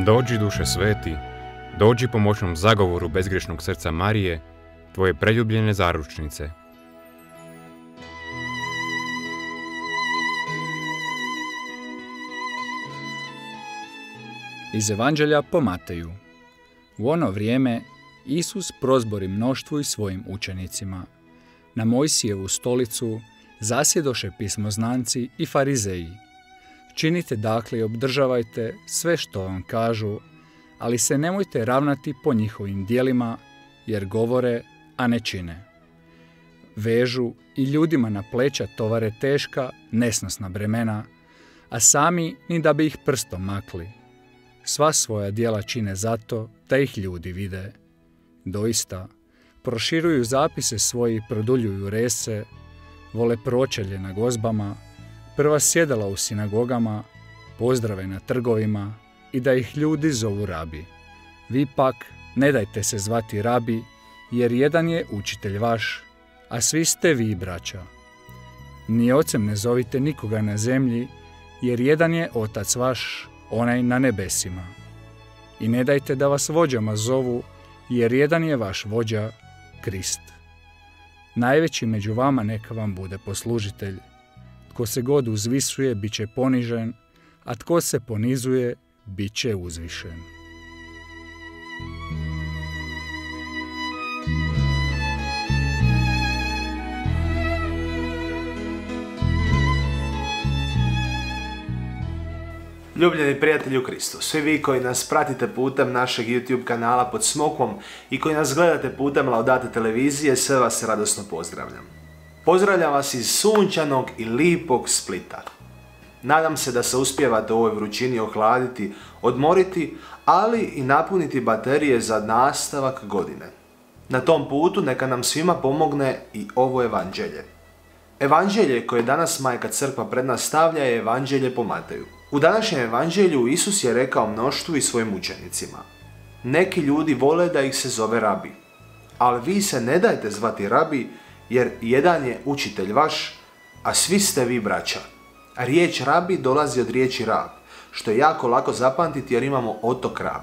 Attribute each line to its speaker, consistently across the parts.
Speaker 1: Dođi, duše sveti, dođi pomoćnom zagovoru bezgrešnog srca Marije, tvoje preljubljene zaručnice.
Speaker 2: Iz Evanđelja po Mateju. U ono vrijeme Isus prozbori mnoštvu i svojim učenicima. Na Mojsijevu stolicu zasjedoše pismoznanci i farizeji. Činite dakle i obdržavajte sve što vam kažu, ali se nemojte ravnati po njihovim djelima, jer govore, a ne čine. Vežu i ljudima na pleća tovare teška, nesnosna bremena, a sami ni da bi ih prstom makli. Sva svoja djela čine zato da ih ljudi vide. Doista, proširuju zapise svoje i produljuju rese, vole pročelje na gozbama, prva sjedala u sinagogama, pozdrave na trgovima i da ih ljudi zovu rabi. Vi pak ne dajte se zvati rabi, jer jedan je učitelj vaš, a svi ste vi braća. Ni ocem ne zovite nikoga na zemlji, jer jedan je otac vaš, onaj na nebesima. I ne dajte da vas vođama zovu, jer jedan je vaš vođa, Krist. Najveći među vama neka vam bude poslužitelj. Tko se god uzvisuje, bit će ponižen, a tko se ponizuje, bit će uzvišen.
Speaker 3: Ljubljeni prijatelji u Kristu, svi vi koji nas pratite putem našeg YouTube kanala Pod smokvom i koji nas gledate putem Laudate televizije, sve vas radosno pozdravljam. Pozdravljam vas iz sunčanog i lipog Splita. Nadam se da se uspijevate u ovoj vrućini ohladiti, odmoriti, ali i napuniti baterije za nastavak godine. Na tom putu neka nam svima pomogne i ovo evanđelje. Evanđelje koje danas Majka Crkva pred nas stavlja je Evanđelje po Mateju. U današnjem evanđelju Isus je rekao mnoštvu i svojim učenicima: neki ljudi vole da ih se zove rabi, ali vi se ne dajte zvati rabi, jer jedan je učitelj vaš, a svi ste vi braća. Riječ rabi dolazi od riječi rab, što je jako lako zapamtiti jer imamo otok Rab.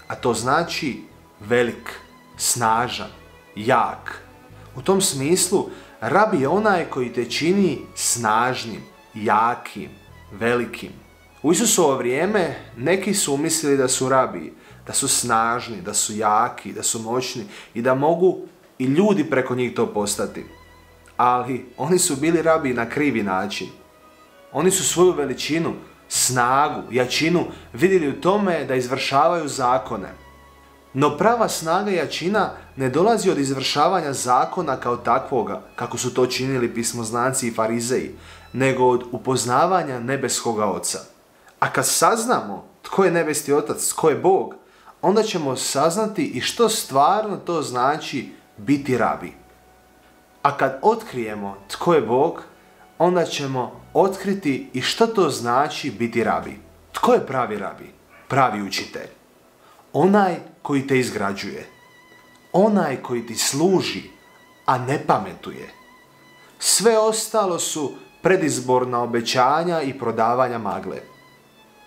Speaker 3: A to znači velik, snažan, jak. U tom smislu rabi je onaj koji te čini snažnim, jakim, velikim. U Isusovo vrijeme neki su umislili da su rabi, da su snažni, da su jaki, da su moćni i da mogu i ljudi preko njih to postati. Ali oni su bili rabi na krivi način. Oni su svoju veličinu, snagu, jačinu vidjeli u tome da izvršavaju zakone. No prava snaga i jačina ne dolazi od izvršavanja zakona kao takvoga, kako su to činili pismoznanci i farizeji, nego od upoznavanja nebeskoga Oca. A kad saznamo tko je nebesni Otac, tko je Bog, onda ćemo saznati i što stvarno to znači biti rabi. A kad otkrijemo tko je Bog, onda ćemo otkriti i što to znači biti rabi. Tko je pravi rabi? Pravi učitelj. Onaj koji te izgrađuje. Onaj koji ti služi, a ne pametuje. Sve ostalo su predizborna obećanja i prodavanja magle.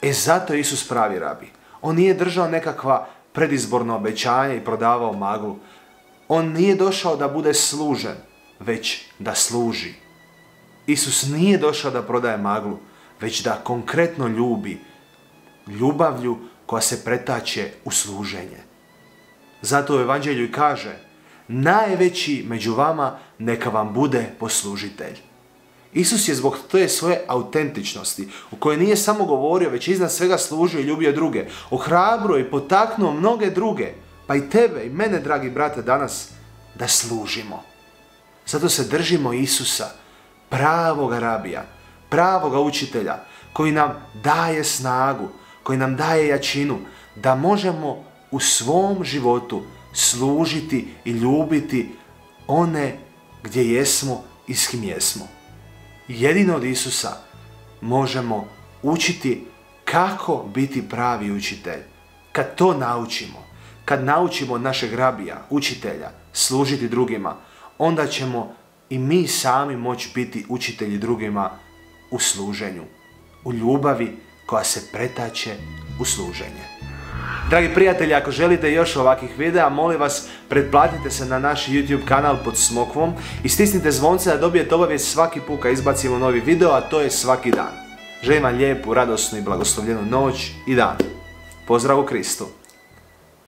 Speaker 3: Zato je Isus pravi rabi. On nije držao nekakva predizborna obećanja i prodavao maglu. On nije došao da bude služen, već da služi. Isus nije došao da prodaje maglu, već da konkretno ljubi, ljubavlju koja se pretače u služenje. Zato u evanđelju i kaže: najveći među vama neka vam bude poslužitelj. Isus je zbog te svoje autentičnosti, u kojoj nije samo govorio, već iznad svega služio i ljubio druge, ohrabruo i potaknuo mnoge druge, pa i tebe i mene, dragi brate, danas, da služimo. Zato se držimo Isusa, pravoga rabija, pravoga učitelja, koji nam daje snagu, koji nam daje jačinu, da možemo u svom životu služiti i ljubiti one gdje jesmo i s kim jesmo. Jedino od Isusa možemo učiti kako biti pravi učitelj. Kad to naučimo, kad naučimo od našeg rabija, učitelja, služiti drugima, onda ćemo i mi sami moći biti učitelji drugima u služenju, u ljubavi koja se pretače u služenje. Dragi prijatelji, ako želite još ovakvih videa, molim vas, pretplatite se na naš YouTube kanal pod Smokvom i stisnite zvonce da dobijete obavijest svaki put kad izbacimo novi video, a to je svaki dan. Želim vam lijepu, radosnu i blagoslovljenu noć i dan. Pozdrav u Kristu!